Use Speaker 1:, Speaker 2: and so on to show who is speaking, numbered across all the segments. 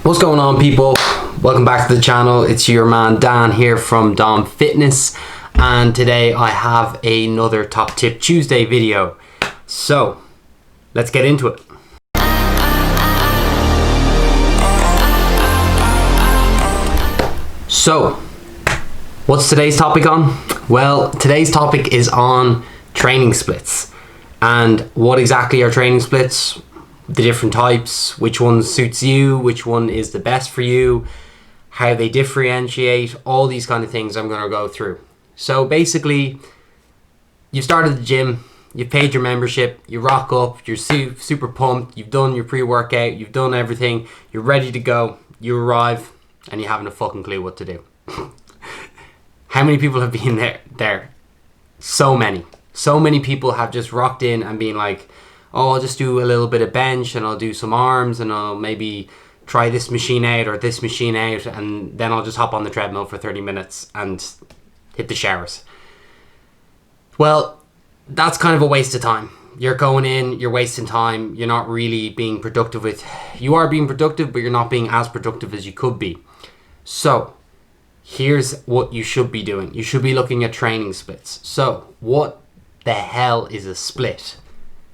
Speaker 1: What's going on, people? Welcome back to the channel. It's your man Dan here from Dom Fitness, and today I have another Top Tip Tuesday video. So let's get into it. So what's today's topic on? Well, today's topic is on training splits. And what exactly are training splits? The different types, which one suits you, which one is the best for you, how they differentiate, all these kind of things I'm going to go through. So basically, you started the gym, you've paid your membership, you rock up, you're super pumped, you've done your pre-workout, you've done everything, you're ready to go, you arrive, and you haven't a fucking clue what to do. How many people have been there? So many. So many people have just rocked in and been like, oh, I'll just do a little bit of bench and I'll do some arms and I'll maybe try this machine out or this machine out, and then I'll just hop on the treadmill for 30 minutes and hit the showers. Well, that's kind of a waste of time. You're going in, you're wasting time, you're not really being productive you are being productive, but you're not being as productive as you could be. So here's what you should be doing. You should be looking at training splits. So what the hell is a split?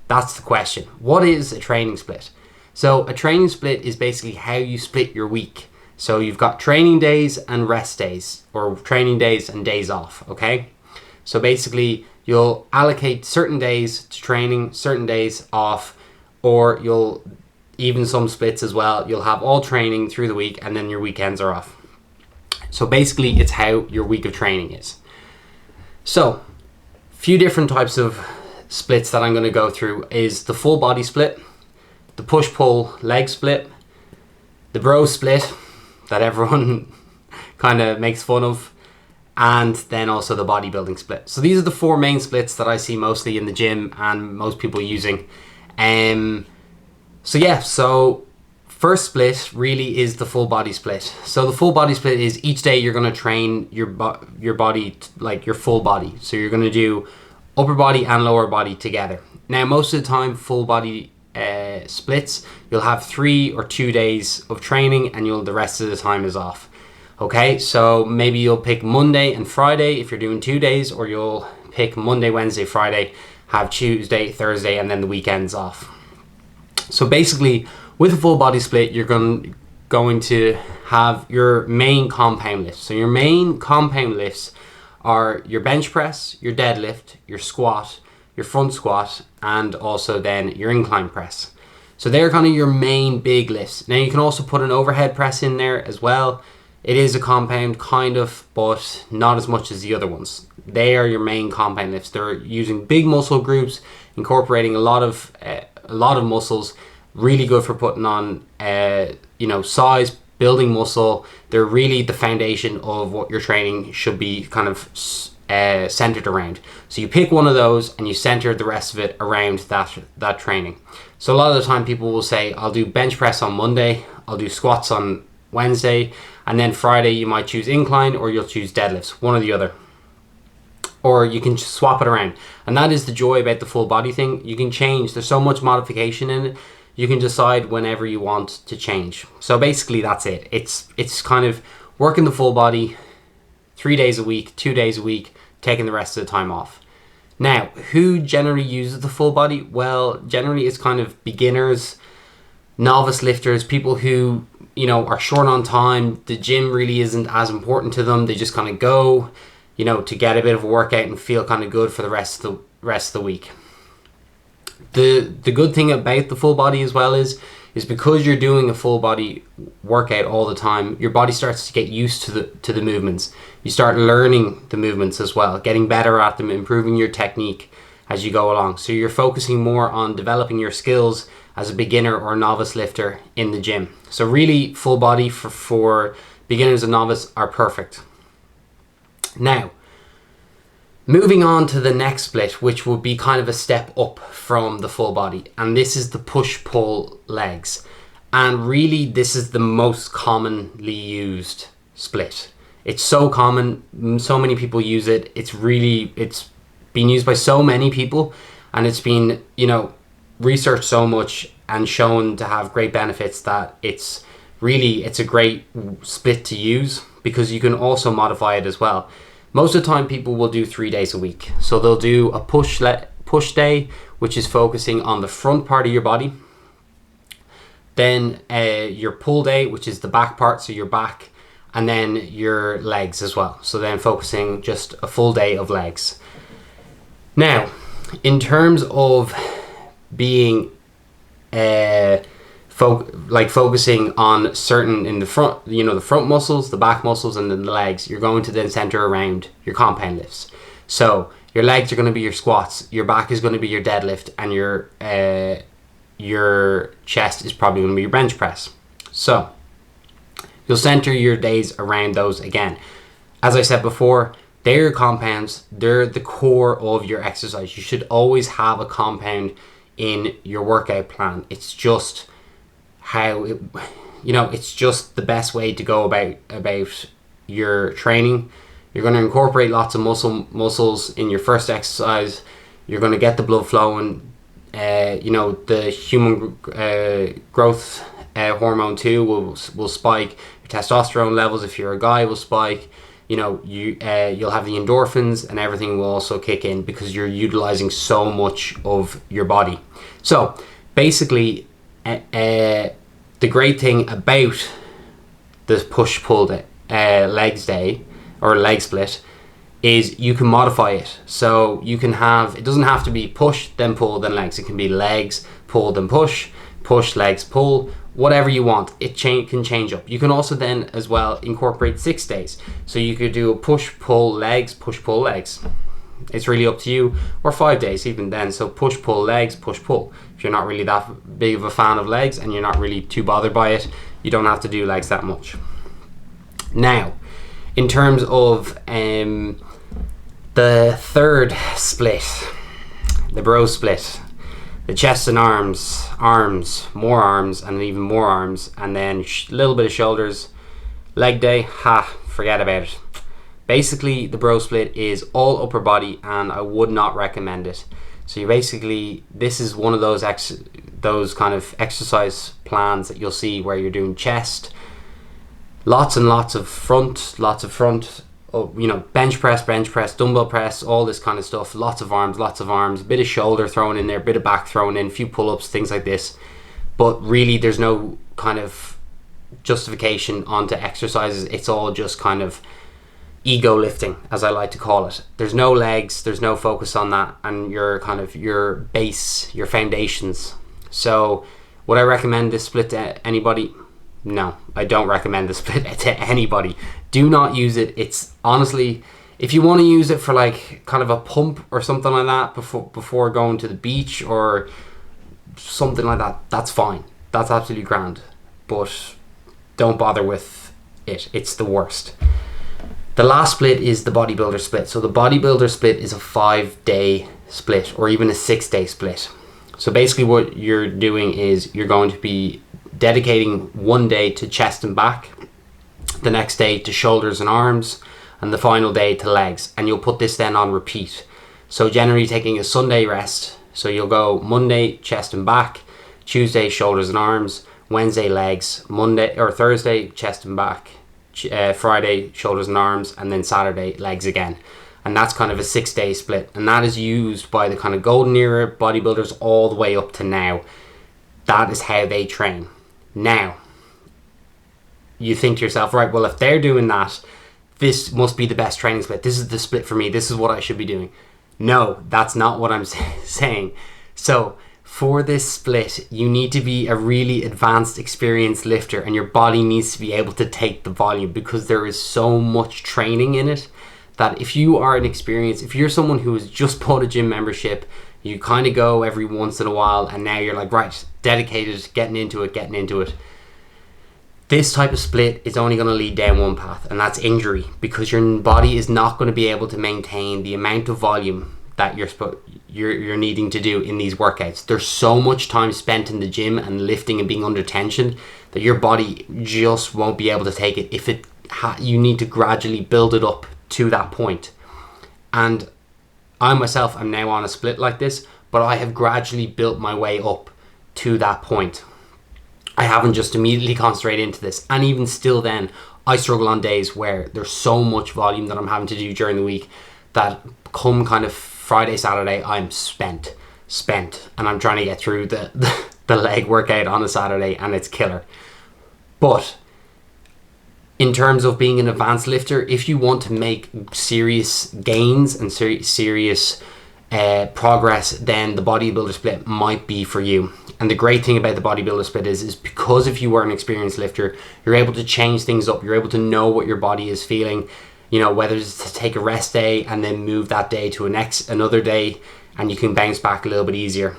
Speaker 1: That's the question. What is a training split? So a training split is basically how you split your week. So you've got training days and rest days, or training days and days off, okay? So basically you'll allocate certain days to training, certain days off, or you'll even some splits as well. You'll have all training through the week and then your weekends are off. So basically it's how your week of training is. So few different types of splits that I'm going to go through is the full body split, the push-pull leg split, the bro split that everyone kind of makes fun of, and then also the bodybuilding split. So these are the four main splits that I see mostly in the gym and most people using. So first split really is the full body split. So the full body split is each day you're going to train your body, like your full body. So you're going to do upper body and lower body together. Now, most of the time, full body splits, you'll have 3 or 2 days of training and the rest of the time is off. Okay, so maybe you'll pick Monday and Friday if you're doing 2 days, or you'll pick Monday, Wednesday, Friday, have Tuesday, Thursday, and then the weekends off. So basically, with a full body split, you're going to have your main compound lifts. So your main compound lifts are your bench press, your deadlift, your squat, your front squat, and also then your incline press. So they're kind of your main big lifts. Now you can also put an overhead press in there as well. It is a compound kind of, but not as much as the other ones. They are your main compound lifts. They're using big muscle groups, incorporating a lot of muscles. Really good for putting on size, building muscle. They're really the foundation of what your training should be kind of centered around. So you pick one of those and you center the rest of it around that training. So a lot of the time people will say, I'll do bench press on Monday, I'll do squats on Wednesday, and then Friday you might choose incline or you'll choose deadlifts, one or the other. Or you can just swap it around. And that is the joy about the full body thing. You can change. There's so much modification in it. You can decide whenever you want to change. So basically that's it. It's kind of working the full body 3 days a week, 2 days a week, taking the rest of the time off. Now, who generally uses the full body? Well, generally it's kind of beginners, novice lifters, people who, are short on time. The gym really isn't as important to them. They just kind of go, to get a bit of a workout and feel kind of good for the rest of the week. The good thing about the full body as well is because you're doing a full body workout all the time, your body starts to get used to the movements. You start learning the movements as well, getting better at them, improving your technique as you go along. So you're focusing more on developing your skills as a beginner or novice lifter in the gym. So really, full body for beginners and novice are perfect. Now, moving on to the next split, which will be kind of a step up from the full body, and this is the push-pull legs. And really, this is the most commonly used split. It's so common, so many people use it. It's been used by so many people, and it's been, researched so much and shown to have great benefits that it's really it's a great split to use because you can also modify it as well. Most of the time people will do 3 days a week. So they'll do a push day, which is focusing on the front part of your body. Then your pull day, which is the back part, so your back, and then your legs as well. So then focusing just a full day of legs. Now, in terms of being focusing on certain in the front, the front muscles, the back muscles, and then the legs, you're going to then center around your compound lifts. So your legs are going to be your squats, your back is going to be your deadlift, and your chest is probably going to be your bench press. So you'll center your days around those again. As I said before, they're your compounds, they're the core of your exercise. You should always have a compound in your workout plan. It's just it's just the best way to go about your training. You're going to incorporate lots of muscles in your first exercise. You're going to get the blood flowing. The human growth hormone too will spike. Your testosterone levels, if you're a guy, will spike. You'll have the endorphins, and everything will also kick in because you're utilizing so much of your body. So basically, the great thing about the push-pull legs day or leg split is you can modify it. So you can it doesn't have to be push, then pull, then legs. It can be legs, pull, then push, legs, pull, whatever you want. It can change up. You can also then as well incorporate 6 days. So you could do a push, pull, legs, push, pull, legs. It's really up to you, or 5 days even then. So push, pull, legs, push, pull. If you're not really that big of a fan of legs and you're not really too bothered by it, you don't have to do legs that much. Now, in terms of the third split, the bro split, the chest and arms, more arms, and even more arms, and then a little bit of shoulders. Leg day, forget about it. Basically, the bro split is all upper body, and I would not recommend it. So this is one of those kind of exercise plans that you'll see where you're doing chest, lots and lots of front, bench press, dumbbell press, all this kind of stuff, lots of arms, a bit of shoulder thrown in there, a bit of back thrown in, a few pull-ups, things like this. But really there's no kind of justification onto exercises. It's all just kind of ego lifting, as I like to call it. There's no legs, there's no focus on that, and your base, your foundations. So would I recommend this split to anybody? No, I don't recommend the split to anybody. Do not use it. It's honestly, if you want to use it for like kind of a pump or something like that before going to the beach or something like that, that's fine. That's absolutely grand. But don't bother with it. It's the worst. The last split is the bodybuilder split. So the bodybuilder split is a 5-day split or even a 6-day split. So basically what you're doing is you're going to be dedicating 1 day to chest and back, the next day to shoulders and arms, and the final day to legs. And you'll put this then on repeat. So generally taking a Sunday rest. So you'll go Monday, chest and back, Tuesday, shoulders and arms, Wednesday, legs, Monday or Thursday, chest and back, Friday, shoulders and arms, and then Saturday, legs again. And that's kind of a 6-day split. And that is used by the kind of golden era bodybuilders all the way up to now. That is how they train. Now, you think to yourself, right, well, if they're doing that, this must be the best training split. This is the split for me. This is what I should be doing. No, that's not what I'm saying. So for this split, you need to be a really advanced, experienced lifter, and your body needs to be able to take the volume because there is so much training in it that if you are if you're someone who has just bought a gym membership, you kind of go every once in a while, and now you're like, right, dedicated, getting into it. This type of split is only going to lead down one path, and that's injury, because your body is not going to be able to maintain the amount of volume that you're needing to do in these workouts. There's so much time spent in the gym and lifting and being under tension that your body just won't be able to take it. If you need to gradually build it up to that point. And I myself am now on a split like this, but I have gradually built my way up to that point I haven't just immediately gone straight into this. And even still then, I struggle on days where there's so much volume that I'm having to do during the week that come kind of Friday, Saturday, I'm spent. And I'm trying to get through the leg workout on a Saturday, and it's killer. But in terms of being an advanced lifter, if you want to make serious gains and serious progress, then the bodybuilder split might be for you. And the great thing about the bodybuilder split is because if you are an experienced lifter, you're able to change things up. You're able to know what your body is feeling, you know, whether it's to take a rest day and then move that day to another day, and you can bounce back a little bit easier.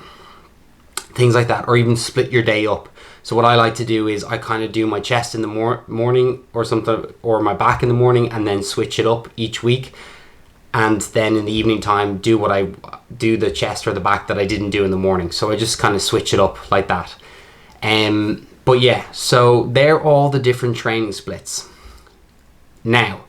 Speaker 1: Things like that, or even split your day up. So what I like to do is I kind of do my chest in the morning or something, or my back in the morning, and then switch it up each week. And then in the evening time, do the chest or the back that I didn't do in the morning. So I just kind of switch it up like that. But yeah, so they're all the different training splits. Now,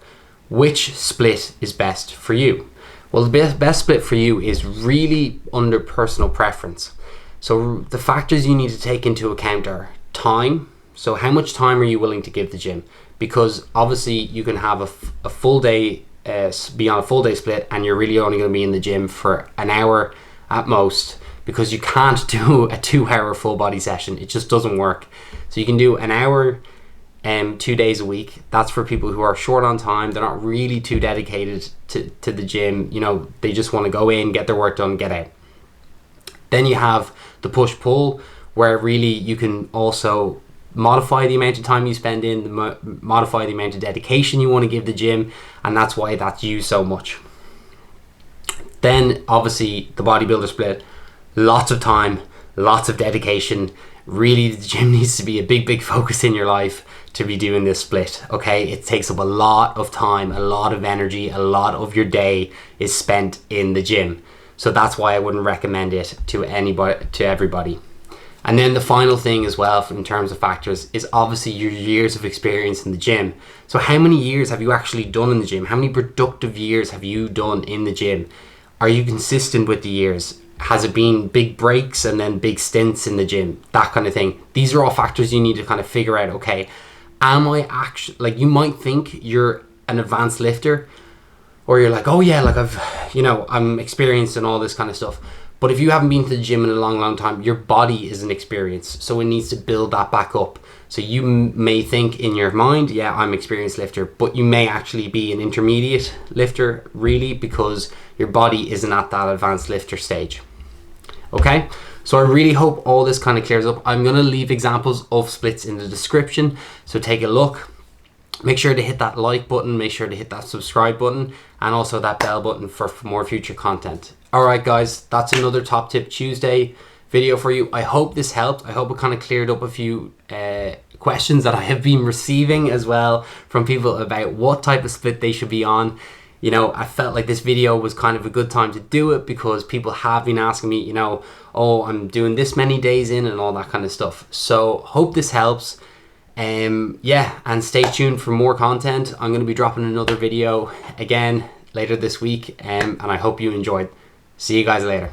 Speaker 1: which split is best for you? Well, the best split for you is really under personal preference. So the factors you need to take into account are time. So how much time are you willing to give the gym? Because obviously you can have a full day, be on a full day split, and you're really only going to be in the gym for an hour at most, because you can't do a 2-hour full body session. It just doesn't work. So you can do an hour 2 days a week. That's for people who are short on time. They're not really too dedicated to the gym. You know, they just want to go in, get their work done, get out. Then you have the push-pull, where really you can also modify the amount of time you spend in, modify the amount of dedication you want to give the gym, and that's why that's used so much. Then obviously the bodybuilder split, lots of time, lots of dedication. Really, the gym needs to be a big focus in your life to be doing this split, okay? It takes up a lot of time, a lot of energy, a lot of your day is spent in the gym. So that's why I wouldn't recommend it to everybody. And then the final thing as well, in terms of factors, is obviously your years of experience in the gym. So how many years have you actually done in the gym? How many productive years have you done in the gym? Are you consistent with the years? Has it been big breaks and then big stints in the gym? That kind of thing. These are all factors you need to kind of figure out, okay, am I actually, like, you might think you're an advanced lifter, or you're like, oh yeah, like I'm experienced in all this kind of stuff. But if you haven't been to the gym in a long time, your body isn't experienced. So it needs to build that back up. So you may think in your mind, yeah, I'm an experienced lifter, but you may actually be an intermediate lifter, really, because your body isn't at that advanced lifter stage. Okay, so I really hope all this kind of clears up. I'm going to leave examples of splits in the description, so take a look. Make sure to hit that like button, make sure to hit that subscribe button, and also that bell button for more future content. Alright guys, that's another Top Tip Tuesday video for you. I hope this helped. I hope it kind of cleared up a few questions that I have been receiving as well from people about what type of split they should be on. You know, I felt like this video was kind of a good time to do it because people have been asking me, you know, oh, I'm doing this many days in and all that kind of stuff. So hope this helps. Yeah, and stay tuned for more content. I'm going to be dropping another video again later this week, and I hope you enjoyed. See you guys later.